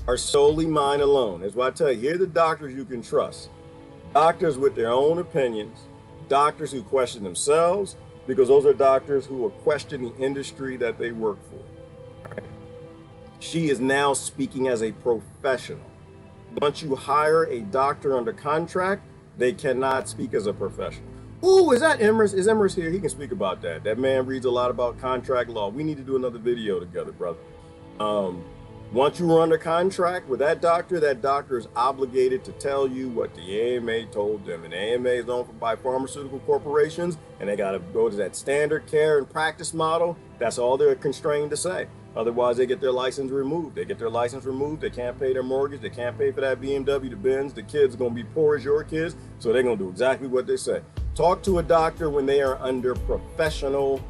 Are solely mine alone. That's why I tell you, here are the doctors you can trust. Doctors with their own opinions, doctors who question themselves, because those are doctors who will question the industry that they work for. She is now speaking as a professional. Once you hire a doctor under contract, they cannot speak as a professional. Ooh, is that Emrys? Is Emrys here? He can speak about that. That man reads a lot about contract law. We need to do another video together, brother. Once you are under contract with that doctor is obligated to tell you what the AMA told them. And the AMA is owned by pharmaceutical corporations, and they got to go to that standard care and practice model. That's all they're constrained to say. Otherwise, they get their license removed. They get their license removed. They can't pay their mortgage. They can't pay for that BMW, the Benz. The kids are going to be poor as your kids, so they're going to do exactly what they say. Talk to a doctor when they are under professional,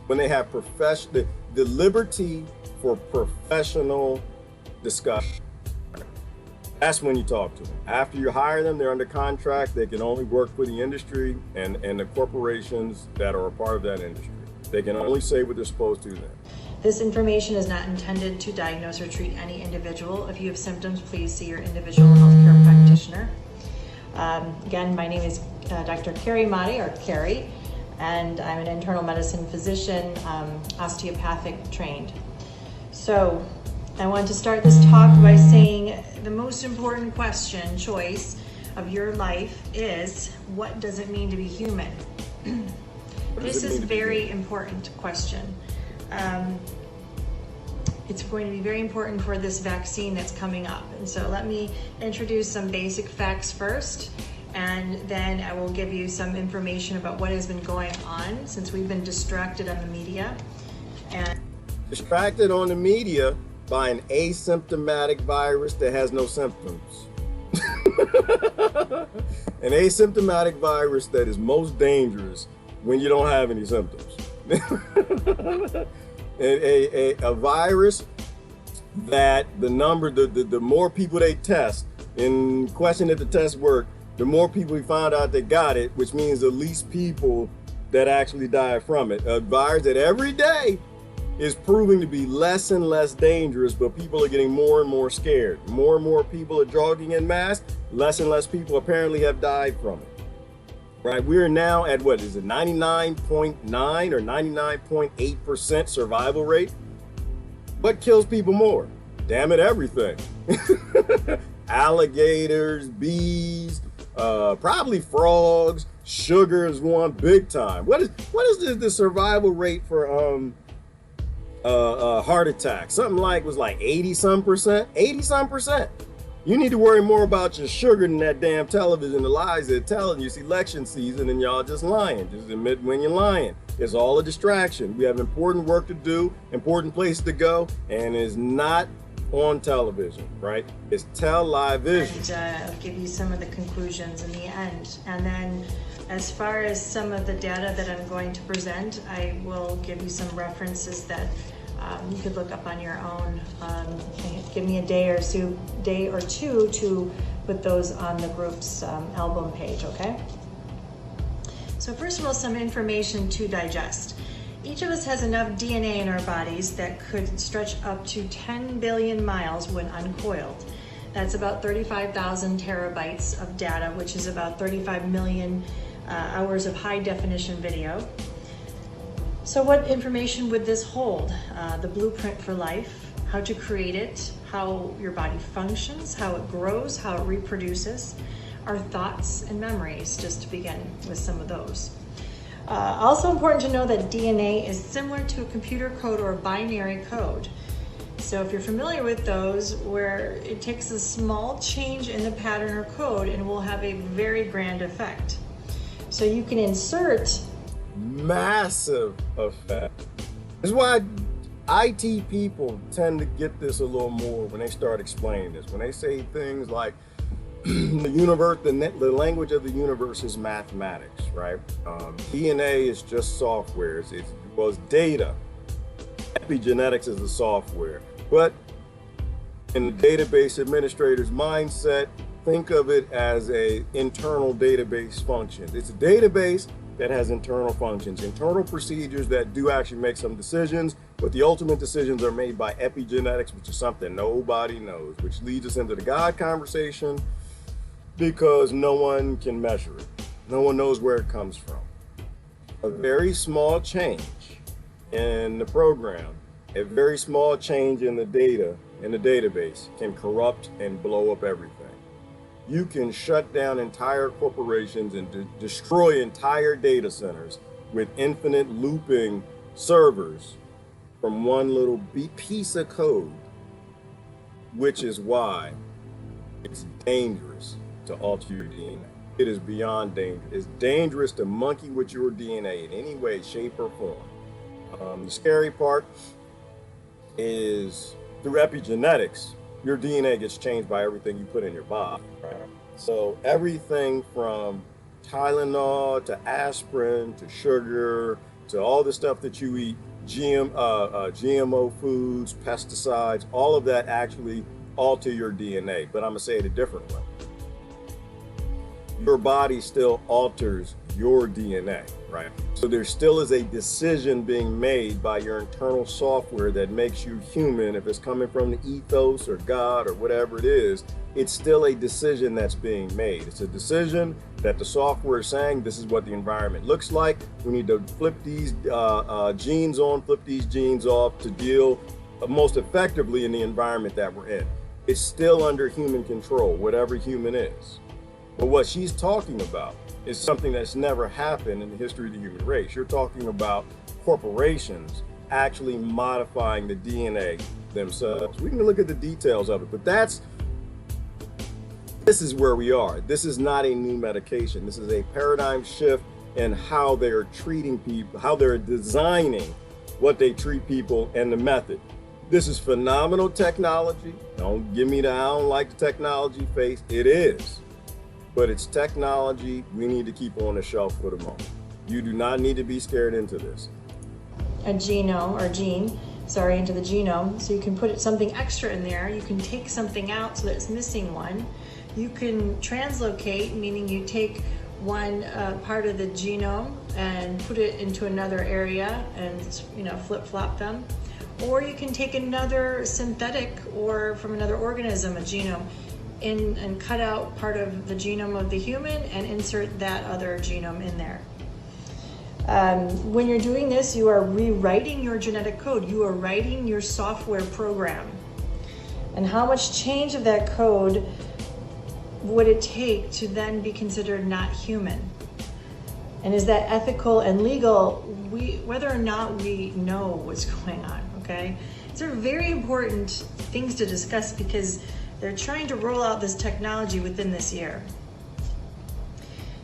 when they have the liberty for professional discussion. That's when you talk to them. After you hire them, they're under contract. They can only work for the industry and the corporations that are a part of that industry. They can only say what they're supposed to then. This information is not intended to diagnose or treat any individual. If you have symptoms, please see your individual healthcare practitioner. Again, my name is Dr. Carrie Motti, or Carrie, and I'm an internal medicine physician, osteopathic trained. So I want to start this talk by saying the most important choice of your life is, what does it mean to be human? This is a very important question. It's going to be very important for this vaccine that's coming up. And so let me introduce some basic facts first, and then I will give you some information about what has been going on since we've been distracted on the media. And distracted on the media by an asymptomatic virus that has no symptoms. An asymptomatic virus that is most dangerous when you don't have any symptoms. A virus that the more people they test, in question that the test work, the more people we found out that got it, which means the least people that actually die from it. A virus that every day is proving to be less and less dangerous, but people are getting more and more scared. More and more people are jogging en masse. Less and less people apparently have died from it. Right? We're now at, what is it, 99.9 or 99.8% survival rate? What kills people more? Damn it, everything. Alligators, bees, probably frogs. Sugar is one big time. What is the survival rate for heart attack? Something was like 80-some%. 80-some%. You need to worry more about your sugar than that damn television, the lies they're telling you. It's election season and y'all just lying. Just admit when you're lying. It's all a distraction. We have important work to do, important places to go, and it's not on television, right? It's television. And I'll give you some of the conclusions in the end. And then as far as some of the data that I'm going to present, I will give you some references that you could look up on your own. Give me a day or two to put those on the group's album page, okay? So first of all, some information to digest. Each of us has enough DNA in our bodies that could stretch up to 10 billion miles when uncoiled. That's about 35,000 terabytes of data, which is about 35 million hours of high definition video. So what information would this hold? The blueprint for life, how to create it, how your body functions, how it grows, how it reproduces, our thoughts and memories, just to begin with some of those. Also important to know that DNA is similar to a computer code or a binary code. So if you're familiar with those, where it takes a small change in the pattern or code and will have a very grand effect. So you can insert massive effect. This is why IT people tend to get this a little more when they start explaining this. When they say things like the universe, the language of the universe is mathematics, right? DNA is just software. It's data. Epigenetics is the software. But in the database administrator's mindset, think of it as a internal database function. It's a database that has internal functions, internal procedures that do actually make some decisions, but the ultimate decisions are made by epigenetics, which is something nobody knows, which leads us into the God conversation, because no one can measure it. No one knows where it comes from. A very small change in the program, a very small change in the data, in the database, can corrupt and blow up everything. You can shut down entire corporations and destroy entire data centers with infinite looping servers from one little piece of code, which is why it's dangerous to alter your DNA. It is beyond dangerous. It's dangerous to monkey with your DNA in any way, shape, or form. The scary part is through epigenetics, your DNA gets changed by everything you put in your body. Right? So everything from Tylenol to aspirin to sugar to all the stuff that you eat, GMO foods, pesticides, all of that actually alter your DNA. But I'm gonna say it a different way. Your body still alters your DNA, right? So there still is a decision being made by your internal software that makes you human. If it's coming from the ethos or God or whatever it is, it's still a decision that's being made. It's a decision that the software is saying, this is what the environment looks like. We need to flip these genes on, flip these genes off to deal most effectively in the environment that we're in. It's still under human control, whatever human is. But what she's talking about is something that's never happened in the history of the human race. You're talking about corporations actually modifying the DNA themselves. We can look at the details of it, but this is where we are. This is not a new medication. This is a paradigm shift in how they're treating people, how they're designing what they treat people and the method. This is phenomenal technology. Don't give me the I don't like the technology face. It is. But it's technology we need to keep on the shelf for the moment. You do not need to be scared into this. A genome or gene, into the genome. So you can put something extra in there. You can take something out so that it's missing one. You can translocate, meaning you take one part of the genome and put it into another area and flip-flop them. Or you can take another synthetic or from another organism, a genome, and cut out part of the genome of the human and insert that other genome in there. When you're doing this, you are rewriting your genetic code. You are writing your software program. And how much change of that code would it take to then be considered not human? And is that ethical and legal, whether or not we know what's going on, okay? These are very important things to discuss because they're trying to roll out this technology within this year.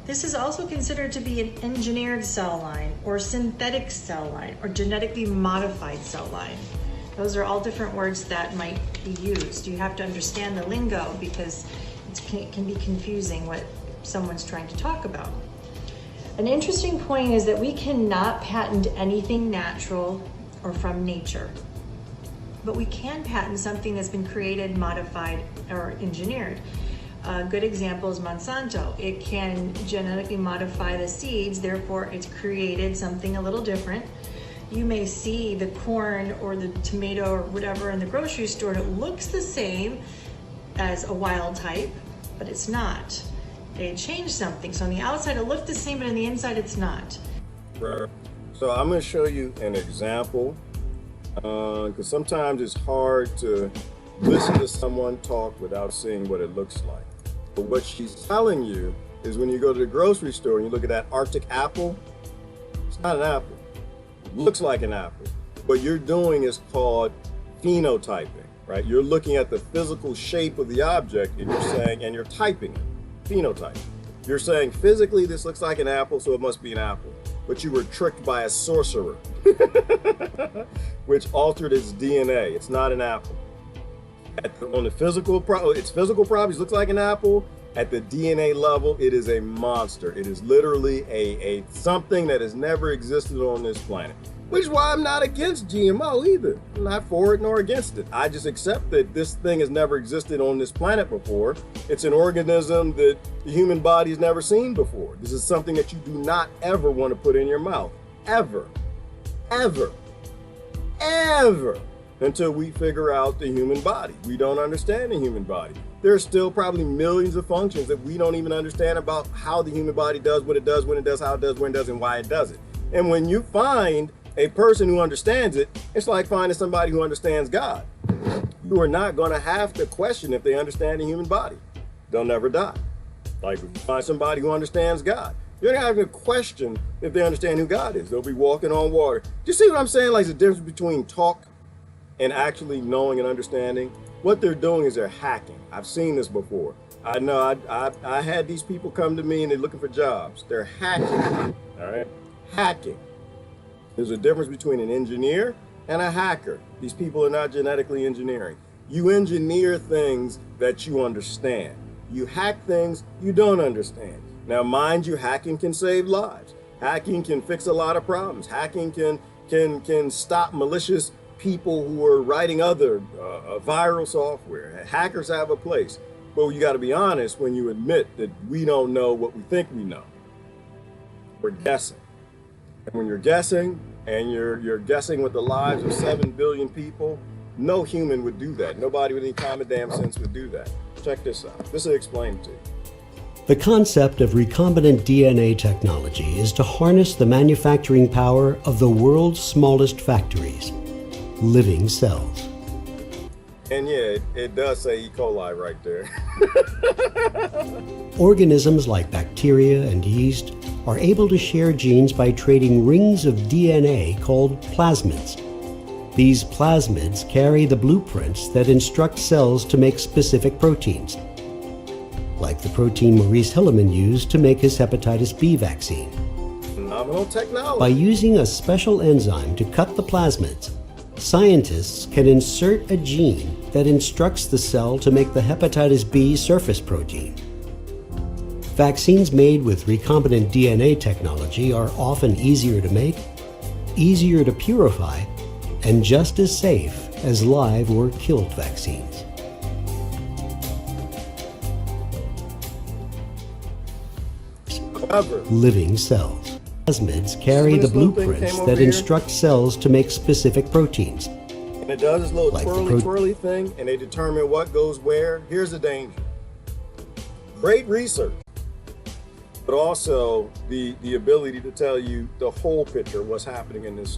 This is also considered to be an engineered cell line or synthetic cell line or genetically modified cell line. Those are all different words that might be used. You have to understand the lingo because it can be confusing what someone's trying to talk about. An interesting point is that we cannot patent anything natural or from nature. But we can patent something that's been created, modified, or engineered. A good example is Monsanto. It can genetically modify the seeds, therefore it's created something a little different. You may see the corn or the tomato or whatever in the grocery store and it looks the same, as a wild type, but it's not. They changed something. So on the outside it looked the same, but on the inside it's not. Right. So I'm going to show you an example, because sometimes it's hard to listen to someone talk without seeing what it looks like. But what she's telling you is when you go to the grocery store and you look at that Arctic apple, it's not an apple. It looks like an apple. What you're doing is called phenotyping, right? You're looking at the physical shape of the object and you're saying, and you're typing it, phenotype. You're saying physically this looks like an apple, so it must be an apple. But you were tricked by a sorcerer, which altered its DNA. It's not an apple. On the physical properties, looks like an apple. At the DNA level, it is a monster. It is literally a something that has never existed on this planet. Which is why I'm not against GMO either. I'm not for it nor against it. I just accept that this thing has never existed on this planet before. It's an organism that the human body has never seen before. This is something that you do not ever want to put in your mouth. Ever. Ever. Ever. Until we figure out the human body. We don't understand the human body. There's still probably millions of functions that we don't even understand about how the human body does, what it does, when it does, how it does, when it does, and why it does it. And when you find a person who understands it, it's like finding somebody who understands God. You are not going to have to question if they understand the human body. They'll never die. Like if you find somebody who understands God, you're not having to question if they understand who God is. They'll be walking on water. Do you see what I'm saying? Like the difference between talk and actually knowing and understanding. What they're doing is they're hacking. I've seen this before. I know I had these people come to me and they're looking for jobs. They're hacking, all right? Hacking. There's a difference between an engineer and a hacker. These people are not genetically engineering. You engineer things that you understand. You hack things you don't understand. Now, mind you, hacking can save lives. Hacking can fix a lot of problems. Hacking can stop malicious people who are writing other viral software. Hackers have a place. But you got to be honest when you admit that we don't know what we think we know. We're guessing. And when you're guessing, and you're guessing with the lives of 7 billion people, no human would do that. Nobody with any common damn sense would do that. Check this out. This will explain it to you. The concept of recombinant DNA technology is to harness the manufacturing power of the world's smallest factories, living cells. And yeah, it does say E. coli right there. Organisms like bacteria and yeast are able to share genes by trading rings of DNA called plasmids. These plasmids carry the blueprints that instruct cells to make specific proteins, like the protein Maurice Hilleman used to make his hepatitis B vaccine. Phenomenal technology. By using a special enzyme to cut the plasmids, scientists can insert a gene that instructs the cell to make the hepatitis B surface protein. Vaccines made with recombinant DNA technology are often easier to make, easier to purify, and just as safe as live or killed vaccines. However, living cells. Plasmids carry the blueprints that instruct cells to make specific proteins. And it does this little Like twirly thing, and they determine what goes where. Here's the danger. Great research, but also the ability to tell you the whole picture of what's happening in this